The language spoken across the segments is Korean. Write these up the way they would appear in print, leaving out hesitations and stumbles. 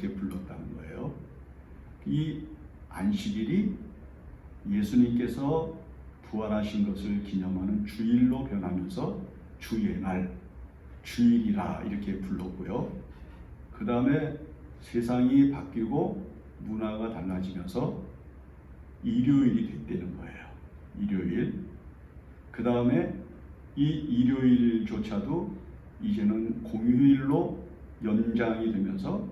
이렇게 불렀다는 거예요. 이 안식일이 예수님께서 부활하신 것을 기념하는 주일로 변하면서 주의 날, 주일이라 이렇게 불렀고요. 그 다음에 세상이 바뀌고 문화가 달라지면서 일요일이 됐다는 거예요. 일요일. 그 다음에 이 일요일조차도 이제는 공휴일로 연장이 되면서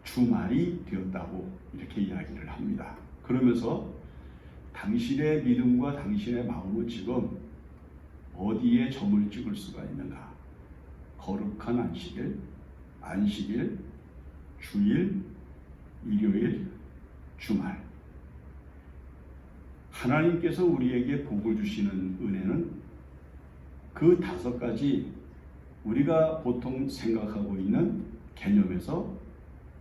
주말이 되었다고 이렇게 이야기를 합니다. 그러면서 당신의 믿음과 당신의 마음은 지금 어디에 점을 찍을 수가 있는가? 거룩한 안식일, 안식일, 주일, 일요일, 주말. 하나님께서 우리에게 복을 주시는 은혜는 그 5가지 우리가 보통 생각하고 있는 개념에서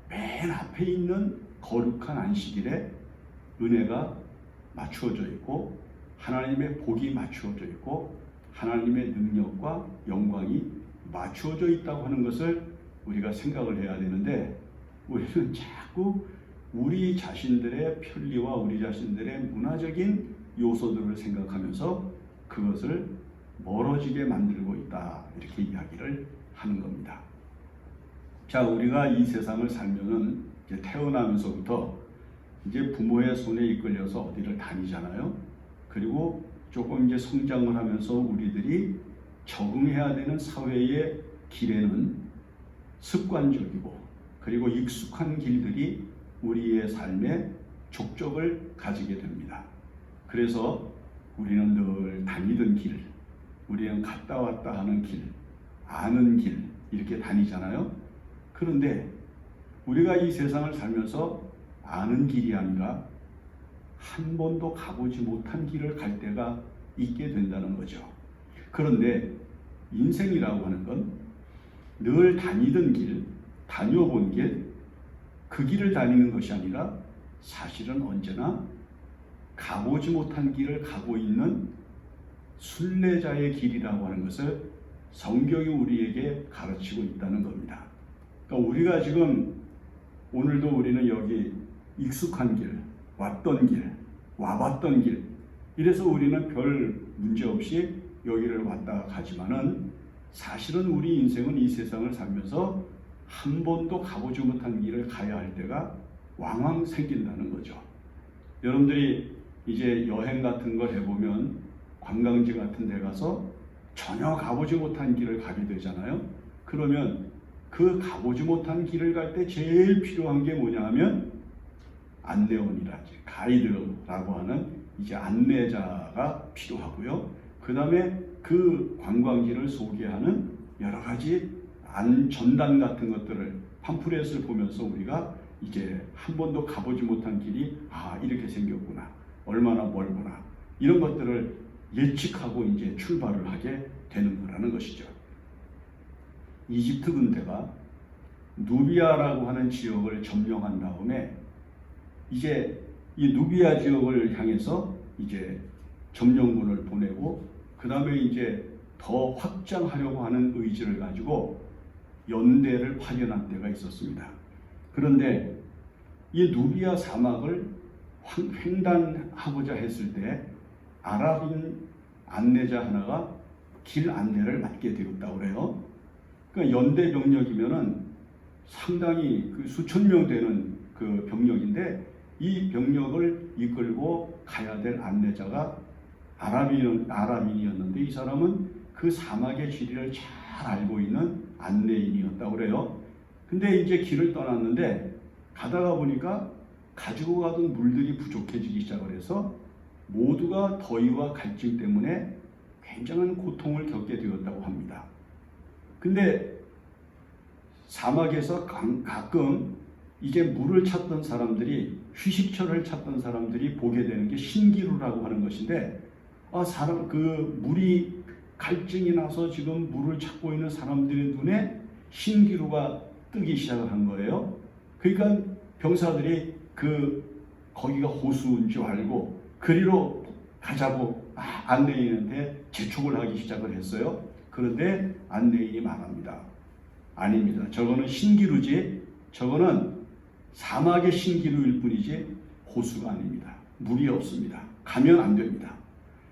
맨 앞에 있는 거룩한 안식일에 은혜가 맞추어져 있고 하나님의 복이 맞추어져 있고 하나님의 능력과 영광이 맞추어져 있다고 하는 것을 우리가 생각을 해야 되는데 우리는 자꾸 우리 자신들의 편리와 우리 자신들의 문화적인 요소들을 생각하면서 그것을 멀어지게 만들고 있다 이렇게 이야기를 하는 겁니다. 자, 우리가 이 세상을 살면은 이제 태어나면서부터 이제 부모의 손에 이끌려서 어디를 다니잖아요. 그리고 조금 이제 성장을 하면서 우리들이 적응해야 되는 사회의 길에는 습관적이고 그리고 익숙한 길들이 우리의 삶에 족적을 가지게 됩니다. 그래서 우리는 늘 다니던 길, 우리는 갔다 왔다 하는 길, 아는 길 이렇게 다니잖아요. 그런데 우리가 이 세상을 살면서 아는 길이 아니라 한 번도 가보지 못한 길을 갈 때가 있게 된다는 거죠. 그런데 인생이라고 하는 건 늘 다니던 길, 다녀본 길, 그 길을 다니는 것이 아니라 사실은 언제나 가보지 못한 길을 가고 있는 순례자의 길이라고 하는 것을 성경이 우리에게 가르치고 있다는 겁니다. 그러니까 우리가 지금 오늘도 우리는 여기 익숙한 길, 왔던 길, 와봤던 길 이래서 우리는 별 문제 없이 여기를 왔다 가지만은 사실은 우리 인생은 이 세상을 살면서 한 번도 가보지 못한 길을 가야 할 때가 왕왕 생긴다는 거죠. 여러분들이 이제 여행 같은 걸 해보면 관광지 같은 데 가서 전혀 가보지 못한 길을 가게 되잖아요. 그러면 그 가보지 못한 길을 갈 때 제일 필요한 게 뭐냐 하면 안내원이라지 가이드라고 하는 이제 안내자가 필요하고요. 그 다음에 그 관광지를 소개하는 여러 가지 전단 같은 것들을 팜플렛을 보면서 우리가 이제 한 번도 가보지 못한 길이 이렇게 생겼구나, 얼마나 멀구나 이런 것들을 예측하고 이제 출발을 하게 되는 거라는 것이죠. 이집트 군대가 누비아라고 하는 지역을 점령한 다음에 이제 이 누비아 지역을 향해서 이제 점령군을 보내고 그 다음에 이제 더 확장하려고 하는 의지를 가지고 연대를 파견한 때가 있었습니다. 그런데 이 누비아 사막을 횡단하고자 했을 때 아랍인 안내자 하나가 길 안내를 맡게 되었다고 그래요. 그러니까 연대 병력이면은 상당히 그 수천 명 되는 그 병력인데 이 병력을 이끌고 가야 될 안내자가 아랍인이었는데 이 사람은 그 사막의 지리를 잘 알고 있는 안내인이었다고 그래요. 근데 이제 길을 떠났는데 가다가 보니까 가지고 가던 물들이 부족해지기 시작을 해서 모두가 더위와 갈증 때문에 굉장한 고통을 겪게 되었다고 합니다. 근데 사막에서 가끔 이제 물을 찾던 사람들이 휴식처를 찾던 사람들이 보게 되는 게 신기루라고 하는 것인데 물이 갈증이 나서 지금 물을 찾고 있는 사람들의 눈에 신기루가 뜨기 시작한 거예요. 그러니까 병사들이 거기가 호수인 줄 알고 그리로 가자고 안내인한테 재촉을 하기 시작을 했어요. 그런데 안내인이 말합니다. 아닙니다. 저거는 신기루지. 저거는 사막의 신기루일 뿐이지 호수가 아닙니다. 물이 없습니다. 가면 안 됩니다.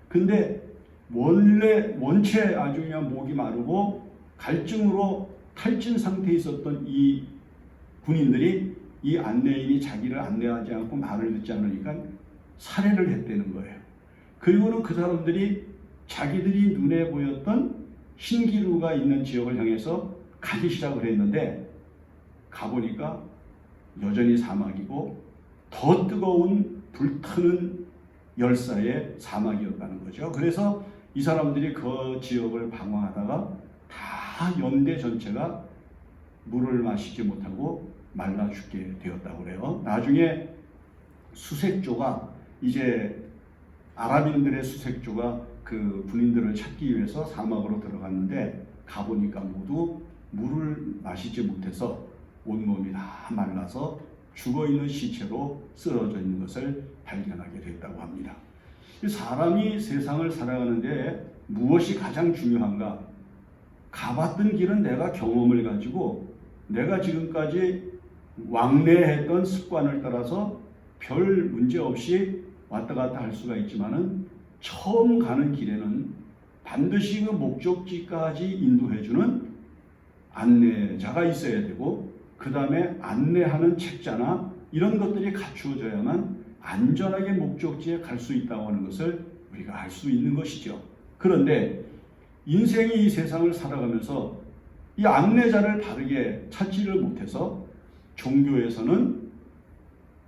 근데 원체 아주 그냥 목이 마르고 갈증으로 탈진 상태에 있었던 이 군인들이 이 안내인이 자기를 안내하지 않고 말을 듣지 않으니까 살해를 했다는 거예요. 그리고는 그 사람들이 자기들이 눈에 보였던 신기루가 있는 지역을 향해서 가기 시작을 했는데 가보니까 여전히 사막이고 더 뜨거운 불타는 열사의 사막이었다는 거죠. 그래서 이 사람들이 그 지역을 방황하다가 다 연대 전체가 물을 마시지 못하고 말라 죽게 되었다고 그래요. 나중에 수색조가 이제 아랍인들의 수색조가 그 군인들을 찾기 위해서 사막으로 들어갔는데 가보니까 모두 물을 마시지 못해서 온몸이 다 말라서 죽어있는 시체로 쓰러져 있는 것을 발견하게 됐다고 합니다. 사람이 세상을 살아가는데 무엇이 가장 중요한가? 가봤던 길은 내가 경험을 가지고 내가 지금까지 왕래했던 습관을 따라서 별 문제 없이 왔다 갔다 할 수가 있지만은 처음 가는 길에는 반드시 그 목적지까지 인도해주는 안내자가 있어야 되고 그 다음에 안내하는 책자나 이런 것들이 갖추어져야만 안전하게 목적지에 갈 수 있다고 하는 것을 우리가 알 수 있는 것이죠. 그런데 인생이 이 세상을 살아가면서 이 안내자를 바르게 찾지를 못해서 종교에서는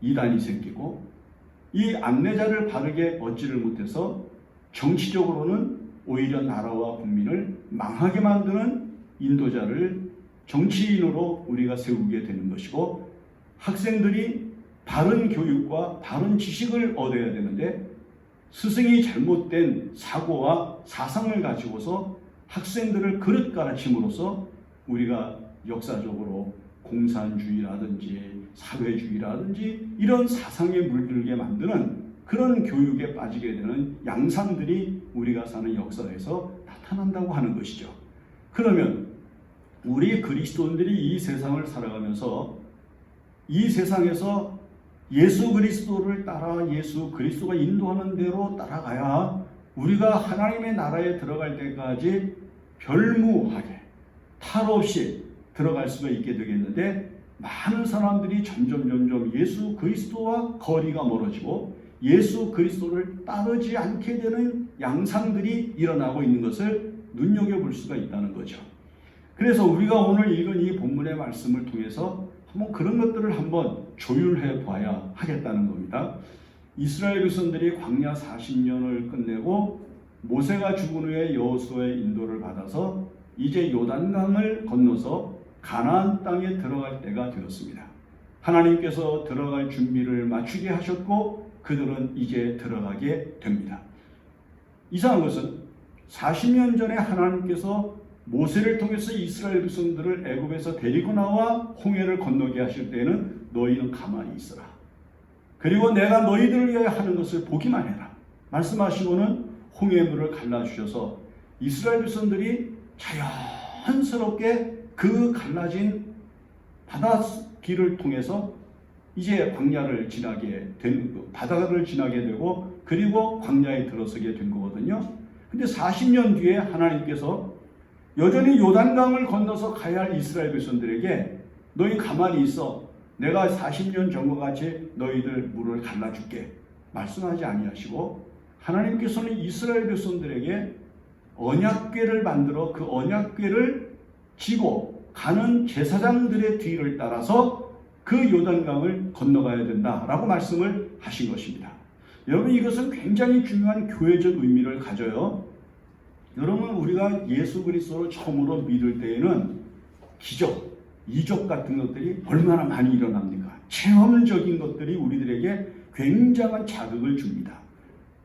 이단이 생기고 이 안내자를 바르게 얻지를 못해서 정치적으로는 오히려 나라와 국민을 망하게 만드는 인도자를 정치인으로 우리가 세우게 되는 것이고 학생들이 바른 교육과 바른 지식을 얻어야 되는데 스승이 잘못된 사고와 사상을 가지고서 학생들을 그릇 가르침으로써 우리가 역사적으로 공산주의라든지 사회주의라든지 이런 사상에 물들게 만드는 그런 교육에 빠지게 되는 양상들이 우리가 사는 역사에서 나타난다고 하는 것이죠. 그러면 우리 그리스도인들이 이 세상을 살아가면서 이 세상에서 예수 그리스도를 따라 예수 그리스도가 인도하는 대로 따라가야 우리가 하나님의 나라에 들어갈 때까지 별무하게 탈 없이 들어갈 수가 있게 되겠는데 많은 사람들이 점점 예수 그리스도와 거리가 멀어지고 예수 그리스도를 따르지 않게 되는 양상들이 일어나고 있는 것을 눈여겨볼 수가 있다는 거죠. 그래서 우리가 오늘 읽은 이 본문의 말씀을 통해서 한번 그런 것들을 한번 조율해 봐야 하겠다는 겁니다. 이스라엘 백성들이 광야 40년을 끝내고 모세가 죽은 후에 여호수아의 인도를 받아서 이제 요단강을 건너서 가나안 땅에 들어갈 때가 되었습니다. 하나님께서 들어갈 준비를 맞추게 하셨고 그들은 이제 들어가게 됩니다. 이상한 것은 40년 전에 하나님께서 모세를 통해서 이스라엘 백성들을 애굽에서 데리고 나와 홍해를 건너게 하실 때에는 너희는 가만히 있어라. 그리고 내가 너희들을 위하여 하는 것을 보기만 해라. 말씀하시고는 홍해물을 갈라주셔서 이스라엘 백성들이 자연스럽게 그 갈라진 바닷길을 통해서 이제 광야를 지나게 된, 바다를 지나게 되고 그리고 광야에 들어서게 된 거거든요. 근데 40년 뒤에 하나님께서 여전히 요단강을 건너서 가야 할 이스라엘 백성들에게 너희 가만히 있어. 내가 40년 전과 같이 너희들 물을 갈라줄게. 말씀하지 아니하시고 하나님께서는 이스라엘 백성들에게 언약궤를 만들어 그 언약궤를 지고 가는 제사장들의 뒤를 따라서 그 요단강을 건너가야 된다라고 말씀을 하신 것입니다. 여러분 이것은 굉장히 중요한 교회적 의미를 가져요. 여러분 우리가 예수 그리스도를 처음으로 믿을 때에는 기적, 이적 같은 것들이 얼마나 많이 일어납니까? 체험적인 것들이 우리들에게 굉장한 자극을 줍니다.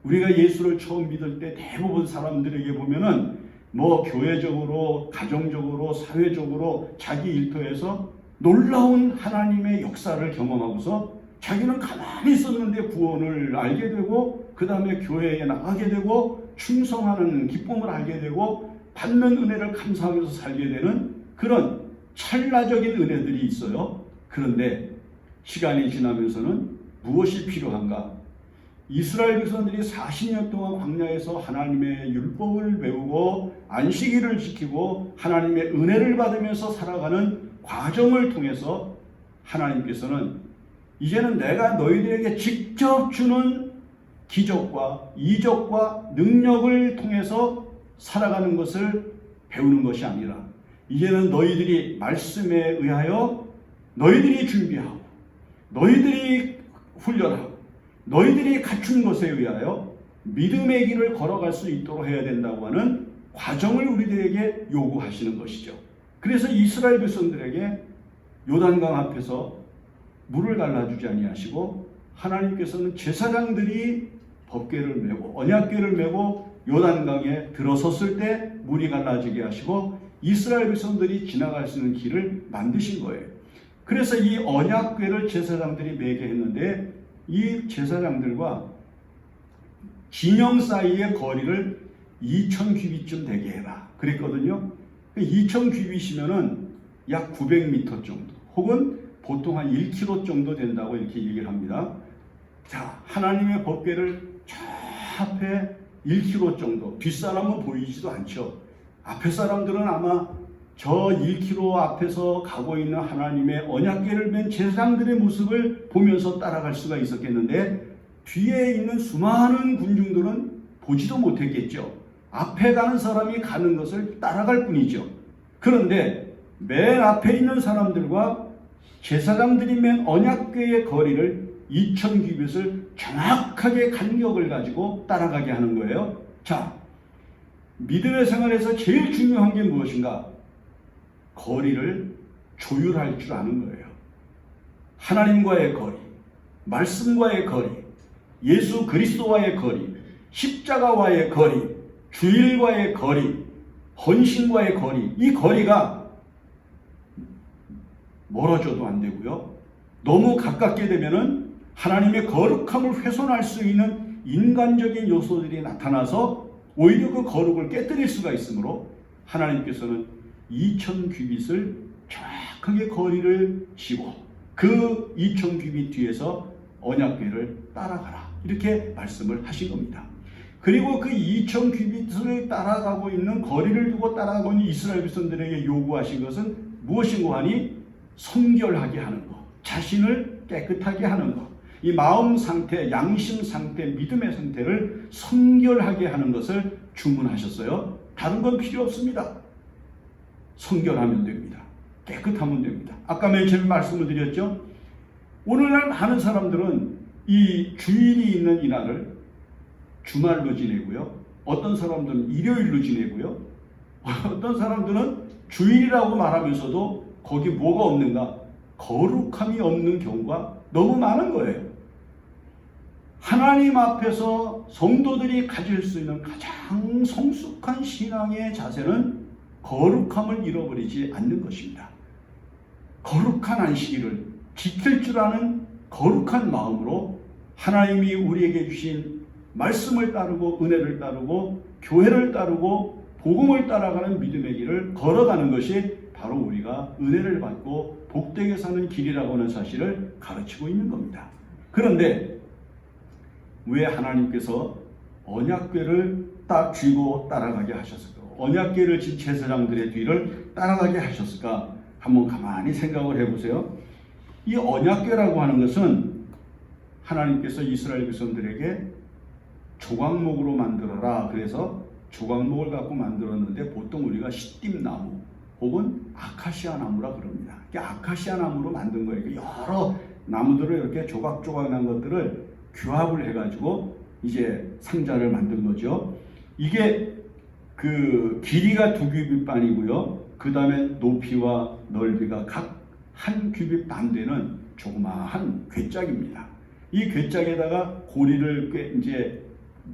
우리가 예수를 처음 믿을 때 대부분 사람들에게 보면은 뭐 교회적으로, 가정적으로, 사회적으로 자기 일터에서 놀라운 하나님의 역사를 경험하고서 자기는 가만히 있었는데 구원을 알게 되고 그 다음에 교회에 나가게 되고 충성하는 기쁨을 알게 되고 받는 은혜를 감사하면서 살게 되는 그런 찰나적인 은혜들이 있어요. 그런데 시간이 지나면서는 무엇이 필요한가? 이스라엘 백성들이 40년 동안 광야에서 하나님의 율법을 배우고 안식일을 지키고 하나님의 은혜를 받으면서 살아가는 과정을 통해서 하나님께서는 이제는 내가 너희들에게 직접 주는 기적과 이적과 능력을 통해서 살아가는 것을 배우는 것이 아니라 이제는 너희들이 말씀에 의하여 너희들이 준비하고 너희들이 훈련하고 너희들이 갖춘 것에 의하여 믿음의 길을 걸어갈 수 있도록 해야 된다고 하는 과정을 우리들에게 요구하시는 것이죠. 그래서 이스라엘 백성들에게 요단강 앞에서 물을 갈라주지 아니하시고 하나님께서는 제사장들이 법궤를 메고 언약궤를 메고 요단강에 들어섰을 때 물이 갈라지게 하시고 이스라엘 백성들이 지나갈 수 있는 길을 만드신 거예요. 그래서 이 언약궤를 제사장들이 메게 했는데 이 제사장들과 진영 사이의 거리를 2000규빗쯤 되게 해라 그랬거든요. 2000규빗이면은 약 900m 정도 혹은 보통 한 1km 정도 된다고 이렇게 얘기를 합니다. 자, 하나님의 법궤를 저 앞에 1km 정도, 뒷사람은 보이지도 않죠. 앞에 사람들은 아마 저 1km 앞에서 가고 있는 하나님의 언약궤를 맨 제사장들의 모습을 보면서 따라갈 수가 있었겠는데 뒤에 있는 수많은 군중들은 보지도 못했겠죠. 앞에 가는 사람이 가는 것을 따라갈 뿐이죠. 그런데 맨 앞에 있는 사람들과 제사장들이 맨 언약궤의 거리를 2000규빗을 정확하게 간격을 가지고 따라가게 하는 거예요. 자, 믿음의 생활에서 제일 중요한 게 무엇인가? 거리를 조율할 줄 아는 거예요. 하나님과의 거리, 말씀과의 거리, 예수 그리스도와의 거리, 십자가와의 거리, 주일과의 거리, 헌신과의 거리, 이 거리가 멀어져도 안 되고요. 너무 가깝게 되면은 하나님의 거룩함을 훼손할 수 있는 인간적인 요소들이 나타나서 오히려 그 거룩을 깨뜨릴 수가 있으므로 하나님께서는 2000규빗을 정확하게 거리를 지고 그 2000규빗 뒤에서 언약궤를 따라가라 이렇게 말씀을 하신 겁니다. 그리고 그 2000규빗을 따라가고 있는 거리를 두고 따라가고 있는 이스라엘 백성들에게 요구하신 것은 무엇인고 하니 성결하게 하는 것, 자신을 깨끗하게 하는 것, 이 마음 상태, 양심 상태, 믿음의 상태를 성결하게 하는 것을 주문하셨어요. 다른 건 필요 없습니다. 성결하면 됩니다. 깨끗하면 됩니다. 아까 맨 처음에 말씀을 드렸죠. 오늘날 많은 사람들은 이 주일이 있는 이날을 주말로 지내고요. 어떤 사람들은 일요일로 지내고요. 어떤 사람들은 주일이라고 말하면서도 거기 뭐가 없는가? 거룩함이 없는 경우가 너무 많은 거예요. 하나님 앞에서 성도들이 가질 수 있는 가장 성숙한 신앙의 자세는 거룩함을 잃어버리지 않는 것입니다. 거룩한 안식일을 지킬 줄 아는 거룩한 마음으로 하나님이 우리에게 주신 말씀을 따르고 은혜를 따르고 교회를 따르고 복음을 따라가는 믿음의 길을 걸어가는 것이 바로 우리가 은혜를 받고 복되게 사는 길이라고 하는 사실을 가르치고 있는 겁니다. 그런데 왜 하나님께서 언약궤를 딱 쥐고 따라가게 하셨을까? 언약궤를 진 제사장들의 뒤를 따라가게 하셨을까? 한번 가만히 생각을 해보세요. 이 언약궤라고 하는 것은 하나님께서 이스라엘 백성들에게 조각목으로 만들어라. 그래서 조각목을 갖고 만들었는데 보통 우리가 시띠나무 혹은 아카시아 나무라 그럽니다. 아카시아 나무로 만든 거예요. 여러 나무들을 이렇게 조각조각 난 것들을 규합을 해가지고 이제 상자를 만든 거죠. 이게 그 길이가 2규빗반이고요. 그 다음에 높이와 넓이가 각 한 규빗 반 되는 조그마한 괴짝입니다. 이 괴짝에다가 고리를 이제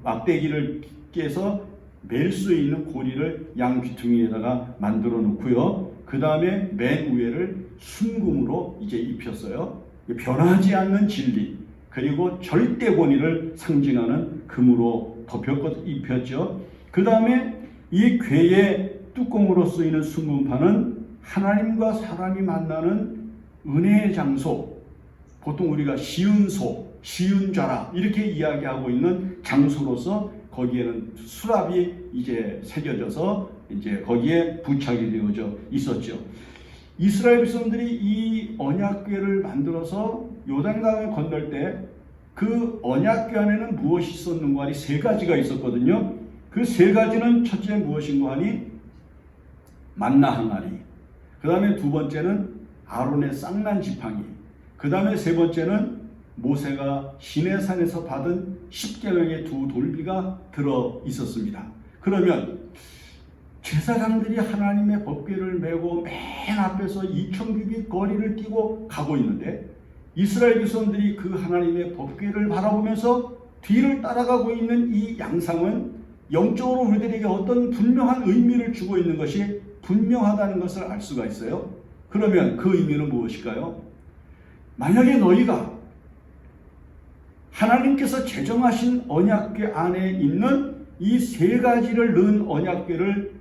막대기를 깨서 멜 수 있는 고리를 양 귀퉁이에다가 만들어 놓고요. 그 다음에 맨 위에를 순금으로 이제 입혔어요. 변하지 않는 진리 그리고 절대 권위를 상징하는 금으로 입혔죠. 그 다음에 이 궤의 뚜껑으로 쓰이는 순금판은 하나님과 사람이 만나는 은혜의 장소, 보통 우리가 시은소, 시은좌라 이렇게 이야기하고 있는 장소로서 거기에는 수랍이 이제 새겨져서 이제 거기에 부착이 되어져 있었죠. 이스라엘 백성들이 이 언약궤를 만들어서 요단강을 건널 때 그 언약궤 안에는 무엇이 있었는가 하니 세 가지가 있었거든요. 그 세 가지는 첫째 무엇인가 하니 만나 항아리, 그 다음에 두 번째는 아론의 쌍난 지팡이, 그 다음에 세 번째는 모세가 시내산에서 받은 십계명의 두 돌비가 들어 있었습니다. 그러면 제사장들이 하나님의 법궤를 메고 맨 앞에서 2000규빗 거리를 뛰고 가고 있는데 이스라엘 백성들이 그 하나님의 법궤를 바라보면서 뒤를 따라가고 있는 이 양상은 영적으로 우리들에게 어떤 분명한 의미를 주고 있는 것이 분명하다는 것을 알 수가 있어요. 그러면 그 의미는 무엇일까요? 만약에 너희가 하나님께서 제정하신 언약궤 안에 있는 이 세 가지를 넣은 언약궤를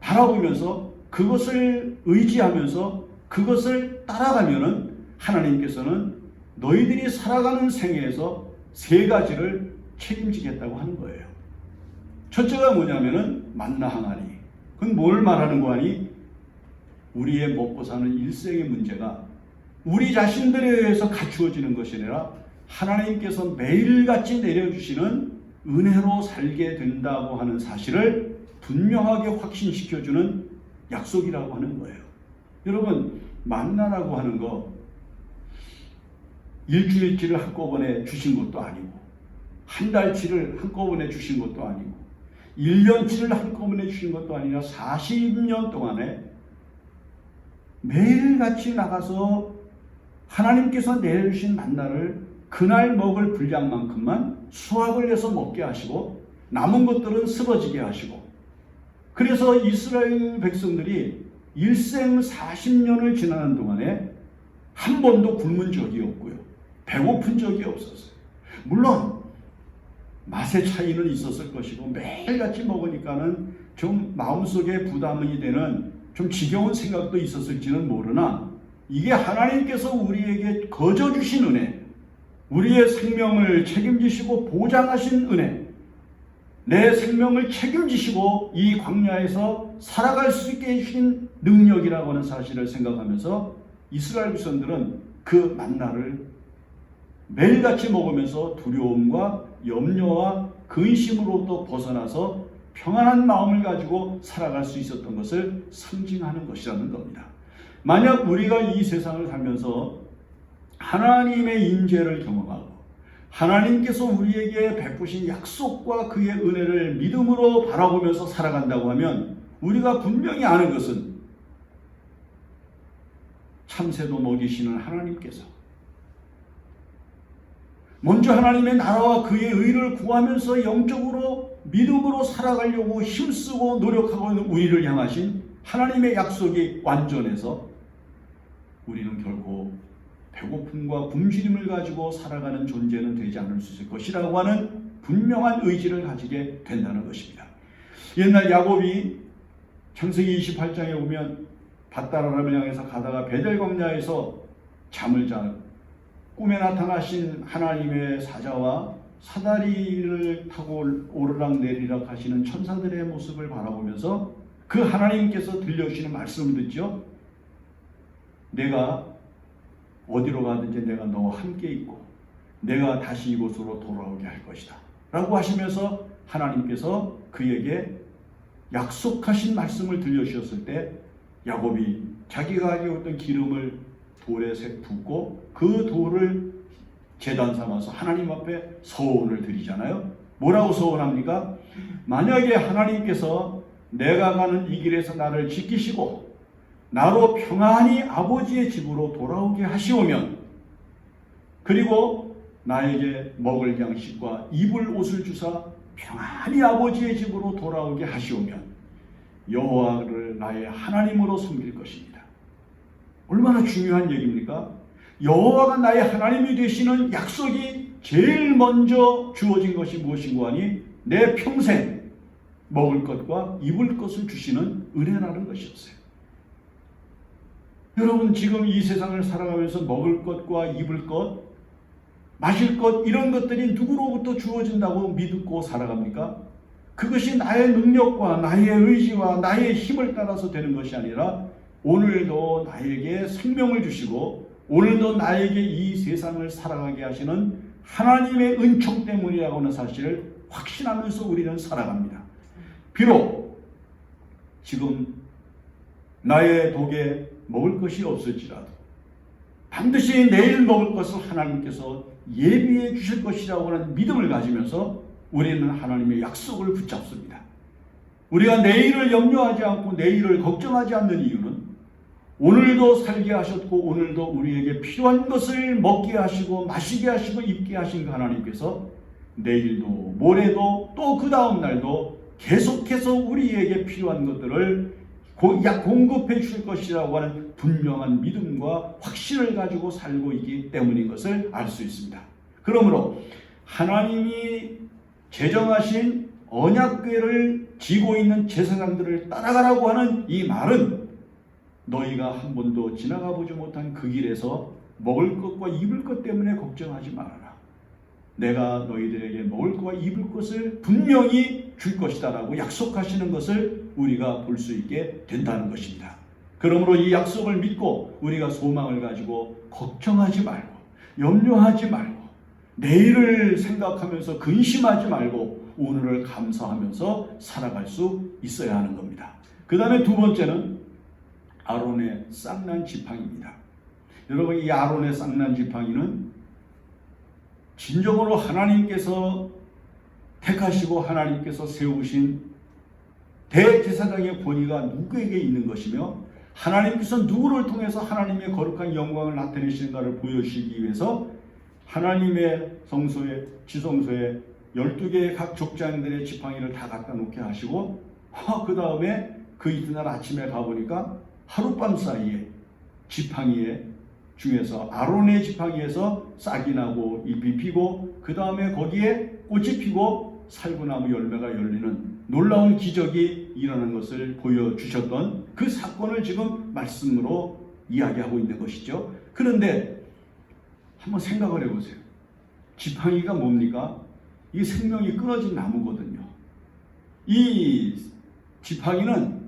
바라보면서 그것을 의지하면서 그것을 따라가면은 하나님께서는 너희들이 살아가는 생애에서 세 가지를 책임지겠다고 하는 거예요. 첫째가 뭐냐면은 만나 항아리. 그건 뭘 말하는 거 아니? 우리의 먹고 사는 일생의 문제가 우리 자신들에 의해서 갖추어지는 것이 아니라 하나님께서 매일같이 내려주시는 은혜로 살게 된다고 하는 사실을 분명하게 확신시켜주는 약속이라고 하는 거예요. 여러분, 만나라고 하는 거 일주일치를 한꺼번에 주신 것도 아니고 한 달치를 한꺼번에 주신 것도 아니고 1년치를 한꺼번에 주신 것도 아니라 40년 동안에 매일같이 나가서 하나님께서 내려주신 만나를 그날 먹을 분량만큼만 수확을 해서 먹게 하시고 남은 것들은 쓰러지게 하시고, 그래서 이스라엘 백성들이 일생 40년을 지나는 동안에 한 번도 굶은 적이 없고요. 배고픈 적이 없었어요. 물론 맛의 차이는 있었을 것이고 매일같이 먹으니까는 좀 마음속에 부담이 되는 좀 지겨운 생각도 있었을지는 모르나 이게 하나님께서 우리에게 거저 주신 은혜, 우리의 생명을 책임지시고 보장하신 은혜, 내 생명을 책임지시고 이 광야에서 살아갈 수 있게 해주신 능력이라고 하는 사실을 생각하면서 이스라엘 백성들은 그 만나를 매일같이 먹으면서 두려움과 염려와 근심으로부터 벗어나서 평안한 마음을 가지고 살아갈 수 있었던 것을 상징하는 것이라는 겁니다. 만약 우리가 이 세상을 살면서 하나님의 인재를 경험하고 하나님께서 우리에게 베푸신 약속과 그의 은혜를 믿음으로 바라보면서 살아간다고 하면 우리가 분명히 아는 것은 참새도 먹이시는 하나님께서 먼저 하나님의 나라와 그의 의를 구하면서 영적으로 믿음으로 살아가려고 힘쓰고 노력하고 있는 우리를 향하신 하나님의 약속이 완전해서 우리는 결코 배고픔과 굶주림을 가지고 살아가는 존재는 되지 않을 수 있을 것이라고 하는 분명한 의지를 가지게 된다는 것입니다. 옛날 야곱이 창세기 28장에 보면 밧다라람을 향해서 가다가 베델 광야에서 잠을 자 꿈에 나타나신 하나님의 사자와 사다리를 타고 오르락 내리락 하시는 천사들의 모습을 바라보면서 그 하나님께서 들려주시는 말씀을 듣죠. 내가 어디로 가든지 내가 너와 함께 있고 내가 다시 이곳으로 돌아오게 할 것이다 라고 하시면서 하나님께서 그에게 약속하신 말씀을 들려주셨을 때 야곱이 자기가 가지고 있던 기름을 돌에 붓고 그 돌을 제단 삼아서 하나님 앞에 서원을 드리잖아요. 뭐라고 서원합니까? 만약에 하나님께서 내가 가는 이 길에서 나를 지키시고 나로 평안히 아버지의 집으로 돌아오게 하시오면, 그리고 나에게 먹을 양식과 입을 옷을 주사 평안히 아버지의 집으로 돌아오게 하시오면 여호와를 나의 하나님으로 섬길 것입니다. 얼마나 중요한 얘기입니까? 여호와가 나의 하나님이 되시는 약속이 제일 먼저 주어진 것이 무엇인고 하니 내 평생 먹을 것과 입을 것을 주시는 은혜라는 것이었어요. 여러분 지금 이 세상을 살아가면서 먹을 것과 입을 것, 마실 것 이런 것들이 누구로부터 주어진다고 믿고 살아갑니까? 그것이 나의 능력과 나의 의지와 나의 힘을 따라서 되는 것이 아니라 오늘도 나에게 생명을 주시고 오늘도 나에게 이 세상을 살아가게 하시는 하나님의 은총 때문이라고 하는 사실을 확신하면서 우리는 살아갑니다. 비록 지금 나의 독에 먹을 것이 없을지라도 반드시 내일 먹을 것을 하나님께서 예비해 주실 것이라고 하는 믿음을 가지면서 우리는 하나님의 약속을 붙잡습니다. 우리가 내일을 염려하지 않고 내일을 걱정하지 않는 이유는 오늘도 살게 하셨고 오늘도 우리에게 필요한 것을 먹게 하시고 마시게 하시고 입게 하신 그 하나님께서 내일도 모레도 또 그 다음 날도 계속해서 우리에게 필요한 것들을 공급해 주실 것이라고 하는 분명한 믿음과 확신을 가지고 살고 있기 때문인 것을 알 수 있습니다. 그러므로 하나님이 제정하신 언약궤를 지고 있는 제사장들을 따라가라고 하는 이 말은 너희가 한 번도 지나가 보지 못한 그 길에서 먹을 것과 입을 것 때문에 걱정하지 말아라. 내가 너희들에게 먹을 것과 입을 것을 분명히 줄 것이다 라고 약속하시는 것을 우리가 볼 수 있게 된다는 것입니다. 그러므로 이 약속을 믿고 우리가 소망을 가지고 걱정하지 말고 염려하지 말고 내일을 생각하면서 근심하지 말고 오늘을 감사하면서 살아갈 수 있어야 하는 겁니다. 그 다음에 두 번째는 아론의 쌍난 지팡이입니다. 여러분 이 아론의 쌍난 지팡이는 진정으로 하나님께서 택하시고 하나님께서 세우신 대제사장의 권위가 누구에게 있는 것이며 하나님께서 누구를 통해서 하나님의 거룩한 영광을 나타내시는가를 보여주시기 위해서 하나님의 성소에 지성소에 12개의 각 족장들의 지팡이를 다 갖다 놓게 하시고 그 다음에 그 이튿날 아침에 가보니까 하룻밤 사이에 지팡이에 중에서 아론의 지팡이에서 싹이 나고 잎이 피고 그 다음에 거기에 꽃이 피고 살구나무 열매가 열리는 놀라운 기적이 일어나는 것을 보여주셨던 그 사건을 지금 말씀으로 이야기하고 있는 것이죠. 그런데 한번 생각을 해보세요. 지팡이가 뭡니까? 이 생명이 끊어진 나무거든요. 이 지팡이는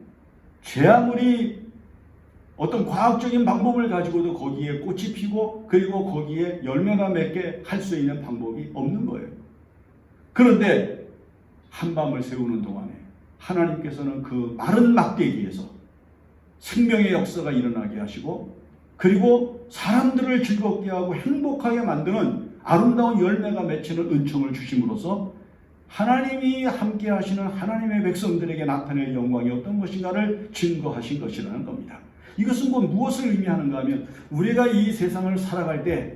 제 아무리 어떤 과학적인 방법을 가지고도 거기에 꽃이 피고 그리고 거기에 열매가 맺게 할 수 있는 방법이 없는 거예요. 그런데 한밤을 새우는 동안에 하나님께서는 그 마른 막대기에서 생명의 역사가 일어나게 하시고 그리고 사람들을 즐겁게 하고 행복하게 만드는 아름다운 열매가 맺히는 은총을 주심으로써 하나님이 함께 하시는 하나님의 백성들에게 나타낼 영광이 어떤 것인가를 증거하신 것이라는 겁니다. 이것은 무엇을 의미하는가 하면 우리가 이 세상을 살아갈 때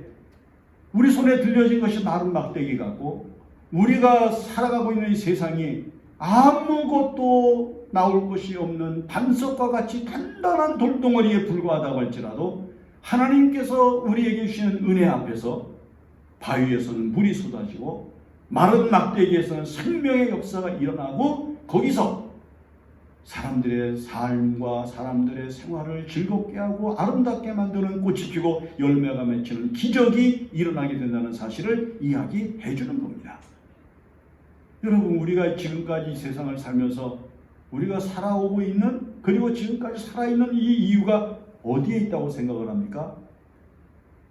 우리 손에 들려진 것이 마른 막대기 같고 우리가 살아가고 있는 이 세상이 아무것도 나올 것이 없는 반석과 같이 단단한 돌덩어리에 불과하다고 할지라도 하나님께서 우리에게 주시는 은혜 앞에서 바위에서는 물이 쏟아지고 마른 막대기에서는 생명의 역사가 일어나고 거기서 사람들의 삶과 사람들의 생활을 즐겁게 하고 아름답게 만드는 꽃이 피고 열매가 맺히는 기적이 일어나게 된다는 사실을 이야기해 주는 겁니다. 여러분 우리가 지금까지 이 세상을 살면서 우리가 살아오고 있는 그리고 지금까지 살아있는 이 이유가 어디에 있다고 생각을 합니까?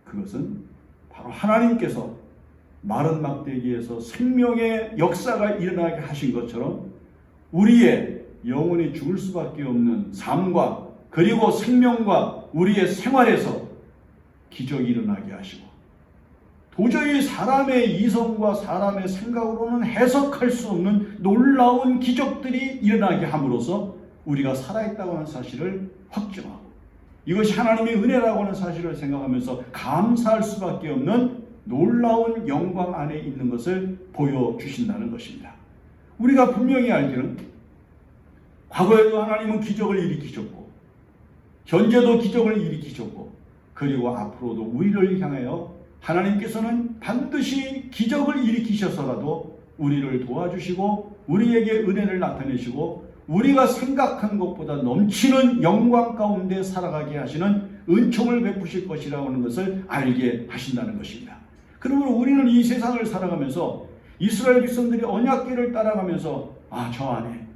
그것은 바로 하나님께서 마른 막대기에서 생명의 역사가 일어나게 하신 것처럼 우리의 영원히 죽을 수밖에 없는 삶과 그리고 생명과 우리의 생활에서 기적이 일어나게 하시고 도저히 사람의 이성과 사람의 생각으로는 해석할 수 없는 놀라운 기적들이 일어나게 함으로써 우리가 살아있다고 하는 사실을 확증하고 이것이 하나님의 은혜라고 하는 사실을 생각하면서 감사할 수밖에 없는 놀라운 영광 안에 있는 것을 보여주신다는 것입니다. 우리가 분명히 알기는 과거에도 하나님은 기적을 일으키셨고 현재도 기적을 일으키셨고 그리고 앞으로도 우리를 향하여 하나님께서는 반드시 기적을 일으키셔서라도 우리를 도와주시고 우리에게 은혜를 나타내시고 우리가 생각한 것보다 넘치는 영광 가운데 살아가게 하시는 은총을 베푸실 것이라고 하는 것을 알게 하신다는 것입니다. 그러므로 우리는 이 세상을 살아가면서 이스라엘 백성들이 언약궤를 따라가면서 저 안에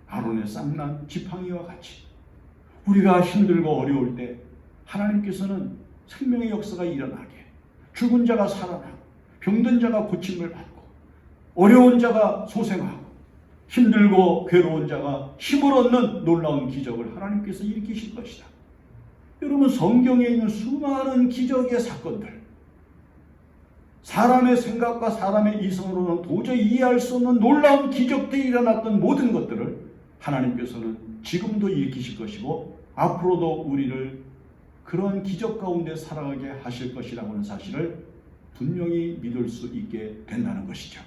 아론의 쌍난 지팡이와 같이 우리가 힘들고 어려울 때 하나님께서는 생명의 역사가 일어나게, 죽은 자가 살아나고 병든 자가 고침을 받고 어려운 자가 소생하고 힘들고 괴로운 자가 힘을 얻는 놀라운 기적을 하나님께서 일으키실 것이다. 여러분, 성경에 있는 수많은 기적의 사건들, 사람의 생각과 사람의 이성으로는 도저히 이해할 수 없는 놀라운 기적들이 일어났던 모든 것들을 하나님께서는 지금도 일으키실 것이고 앞으로도 우리를 그런 기적 가운데 살아가게 하실 것이라고 하는 사실을 분명히 믿을 수 있게 된다는 것이죠.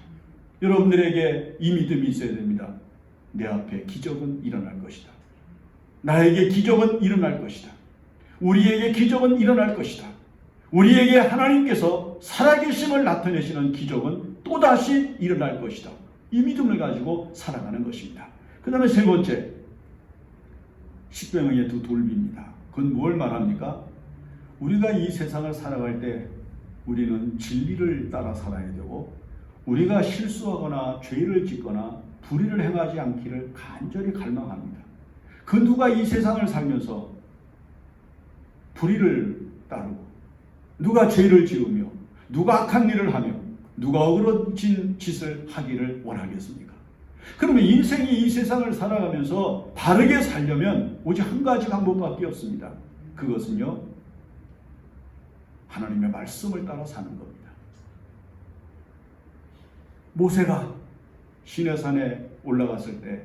여러분들에게 이 믿음이 있어야 됩니다. 내 앞에 기적은 일어날 것이다. 나에게 기적은 일어날 것이다. 우리에게 기적은 일어날 것이다. 우리에게 하나님께서 살아계심을 나타내시는 기적은 또다시 일어날 것이다. 이 믿음을 가지고 살아가는 것입니다. 그 다음에 세 번째, 십계명의 두 돌비입니다. 그건 뭘 말합니까? 우리가 이 세상을 살아갈 때 우리는 진리를 따라 살아야 되고 우리가 실수하거나 죄를 짓거나 불의를 행하지 않기를 간절히 갈망합니다. 그 누가 이 세상을 살면서 불의를 따르고 누가 죄를 지으며 누가 악한 일을 하며 누가 어그러진 짓을 하기를 원하겠습니까? 그러면 인생이 이 세상을 살아가면서 바르게 살려면 오직 한 가지 방법밖에 없습니다. 그것은요, 하나님의 말씀을 따라 사는 겁니다. 모세가 시내산에 올라갔을 때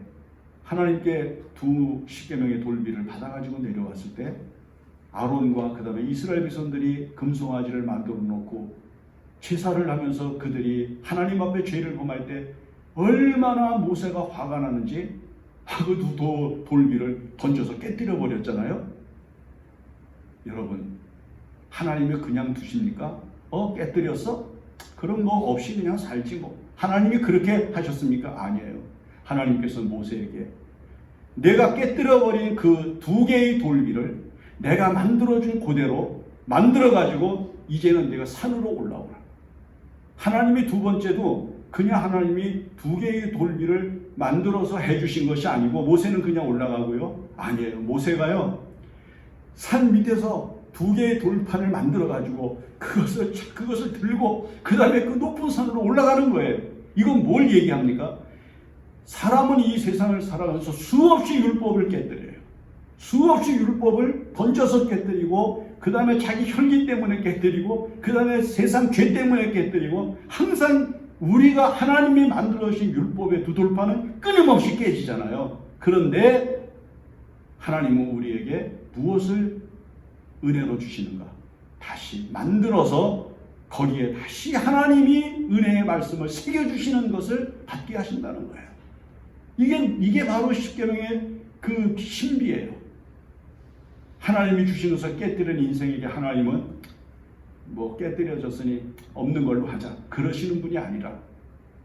하나님께 두 십계명의 돌비를 받아가지고 내려왔을 때 아론과 그 다음에 이스라엘 백성들이 금송아지를 만들어 놓고 제사를 하면서 그들이 하나님 앞에 죄를 범할 때 얼마나 모세가 화가 나는지 그 두 돌비를 던져서 깨뜨려 버렸잖아요. 여러분, 하나님이 그냥 두십니까? 깨뜨렸어? 그런 거 없이 그냥 살지 뭐. 하나님이 그렇게 하셨습니까? 아니에요. 하나님께서 모세에게 내가 깨뜨려버린 그 두 개의 돌비를 내가 만들어준 그대로 만들어가지고 이제는 내가 산으로 올라오라. 하나님이 두 번째도 그냥 하나님이 두 개의 돌비를 만들어서 해주신 것이 아니고 모세는 그냥 올라가고요. 아니에요. 모세가요, 산 밑에서 두 개의 돌판을 만들어가지고 그것을 들고 그 다음에 그 높은 산으로 올라가는 거예요. 이건 뭘 얘기합니까? 사람은 이 세상을 살아가면서 수없이 율법을 깨뜨려요. 수없이 율법을 던져서 깨뜨리고 그 다음에 자기 혈기 때문에 깨뜨리고 그 다음에 세상 죄 때문에 깨뜨리고 항상 우리가 하나님이 만들어주신 율법의 두 돌판은 끊임없이 깨지잖아요. 그런데 하나님은 우리에게 무엇을 은혜로 주시는가? 다시 만들어서 거기에 다시 하나님이 은혜의 말씀을 새겨주시는 것을 받게 하신다는 거예요. 이게 바로 십계명의 그 신비예요. 하나님이 주신 것을 깨뜨리는 인생에게 하나님은 깨뜨려졌으니 없는 걸로 하자, 그러시는 분이 아니라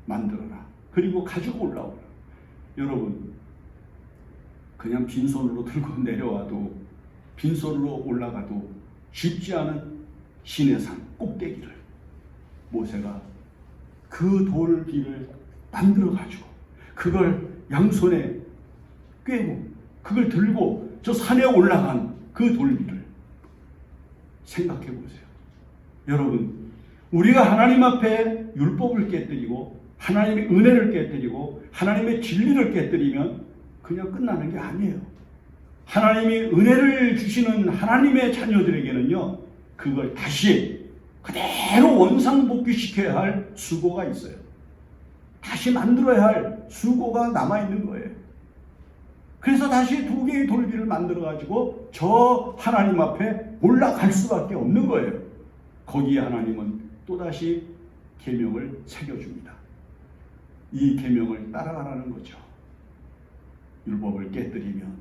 만들어라, 그리고 가지고 올라오라. 여러분, 그냥 빈손으로 들고 내려와도 빈손으로 올라가도 쉽지 않은 시내산 꼭대기를 모세가 그 돌비를 만들어 가지고 그걸 양손에 꿰고 그걸 들고 저 산에 올라간 그 돌비를 생각해 보세요. 여러분, 우리가 하나님 앞에 율법을 깨뜨리고 하나님의 은혜를 깨뜨리고 하나님의 진리를 깨뜨리면 그냥 끝나는 게 아니에요. 하나님이 은혜를 주시는 하나님의 자녀들에게는요, 그걸 다시 그대로 원상복귀시켜야 할 수고가 있어요. 다시 만들어야 할 수고가 남아있는 거예요. 그래서 다시 두 개의 돌비를 만들어가지고 저 하나님 앞에 올라갈 수밖에 없는 거예요. 거기에 하나님은 또다시 계명을 새겨줍니다. 이 계명을 따라가라는 거죠. 율법을 깨뜨리면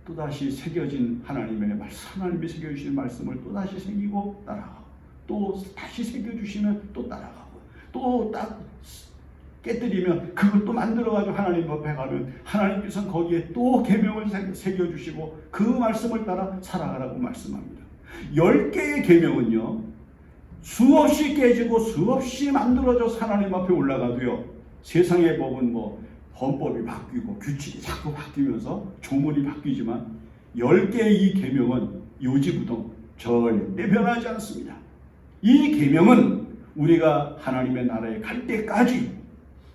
또다시 새겨진 하나님의 말씀, 하나님이 새겨주신 말씀을 또다시 새기고 따라가고 또 다시 새겨주시면 또 따라가고 또 딱 깨뜨리면 그걸 또 만들어가지고 하나님 앞에 가면 하나님께서는 거기에 또 계명을 새겨주시고 그 말씀을 따라 살아가라고 말씀합니다. 10개의 계명은요, 수없이 깨지고 수없이 만들어져서 하나님 앞에 올라가도요, 세상의 법은 뭐 헌법이 바뀌고 규칙이 자꾸 바뀌면서 조문이 바뀌지만 10개의 이 계명은 요지부동 절대 변하지 않습니다. 이 계명은 우리가 하나님의 나라에 갈 때까지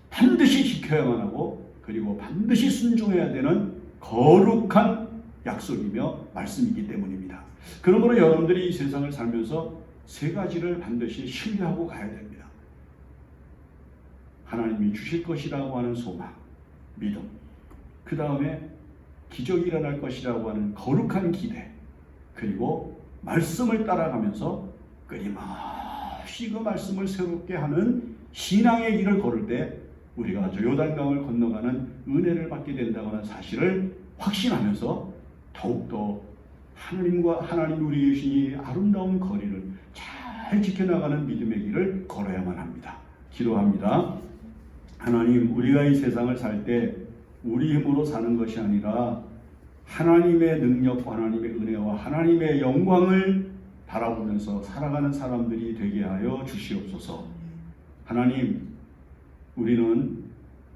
반드시 지켜야만 하고, 그리고 반드시 순종해야 되는 거룩한 약속이며 말씀이기 때문입니다. 그러므로 여러분들이 이 세상을 살면서 세 가지를 반드시 신뢰하고 가야 됩니다. 하나님이 주실 것이라고 하는 소망, 믿음, 그 다음에 기적이 일어날 것이라고 하는 거룩한 기대, 그리고 말씀을 따라가면서 끊임없이 그 말씀을 새롭게 하는 신앙의 길을 걸을 때 우리가 저 요단강을 건너가는 은혜를 받게 된다고 하는 사실을 확신하면서 더욱더 하나님 우리 주신 아름다운 거리를 잘 지켜나가는 믿음의 길을 걸어야만 합니다. 기도합니다. 하나님, 우리가 이 세상을 살 때 우리 힘으로 사는 것이 아니라 하나님의 능력과 하나님의 은혜와 하나님의 영광을 바라보면서 살아가는 사람들이 되게 하여 주시옵소서. 하나님, 우리는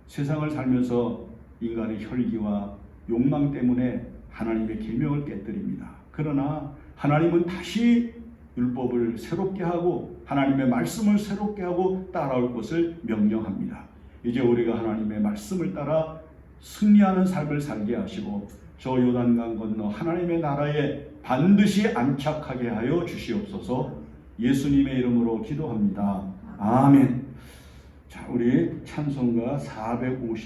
세상을 살면서 인간의 혈기와 욕망 때문에 하나님의 계명을 깨뜨립니다. 그러나 하나님은 다시 율법을 새롭게 하고 하나님의 말씀을 새롭게 하고 따라올 것을 명령합니다. 이제 우리가 하나님의 말씀을 따라 승리하는 삶을 살게 하시고 저 요단강 건너 하나님의 나라에 반드시 안착하게 하여 주시옵소서. 예수님의 이름으로 기도합니다. 아멘. 자, 우리 찬송가 450